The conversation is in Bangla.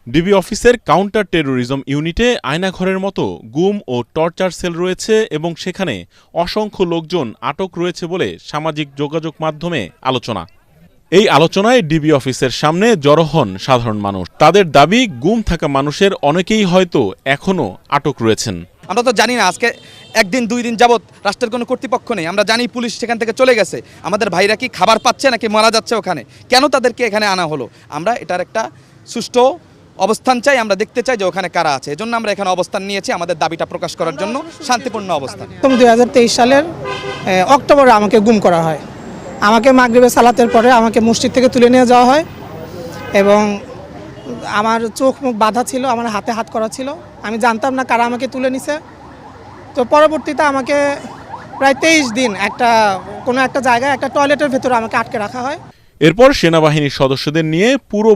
ডিবি অফিসের কাউন্টার টেরোরিজম ইউনিটে আয়নাঘরের মতো গুম ও টর্চার সেল রয়েছে এবং সেখানে অসংখ্য লোকজন আটক রয়েছে বলে সামাজিক যোগাযোগ মাধ্যমে আলোচনা। এই আলোচনায় ডিবি অফিসের সামনে জড়ো হন সাধারণ মানুষ। তাদের দাবি, গুম থাকা মানুষের অনেকেই হয়তো এখনও আটক রয়েছেন। আমরা তো জানি না, আজকে একদিন দুই দিন যাবৎ রাষ্ট্রের কোনো কর্তৃপক্ষ নেই। আমরা জানি পুলিশ সেখান থেকে চলে গেছে। আমাদের ভাইরা কি খাবার পাচ্ছে নাকি মারা যাচ্ছে ওখানে? কেন তাদেরকে এখানে আনা হলো? আমরা এটার একটা সুষ্ঠু অবস্থান চাই, আমরা দেখতে চাই যে ওখানে কারা আছে। এজন্য আমরা এখানে অবস্থান নিয়েছি আমাদের দাবিটা প্রকাশ করার জন্য, শান্তিপূর্ণ অবস্থান। 2023 সালের অক্টোবরে আমাকে গুম করা হয়। আমাকে মাগরিবের সালাতের পরে আমাকে মসজিদ থেকে তুলে নিয়ে যাওয়া হয় এবং আমার চোখ মুখ বাঁধা ছিল, আমার হাতে হাত করা ছিল। আমি জানতাম না কারা আমাকে তুলে নিছে। তো পরবর্তীতে আমাকে প্রায় 23 দিন কোনো একটা জায়গায় একটা টয়লেটের ভেতরে আমাকে আটকে রাখা হয়। এরপর সেনাবাহিনীর সদস্যদের নিয়ে পুরো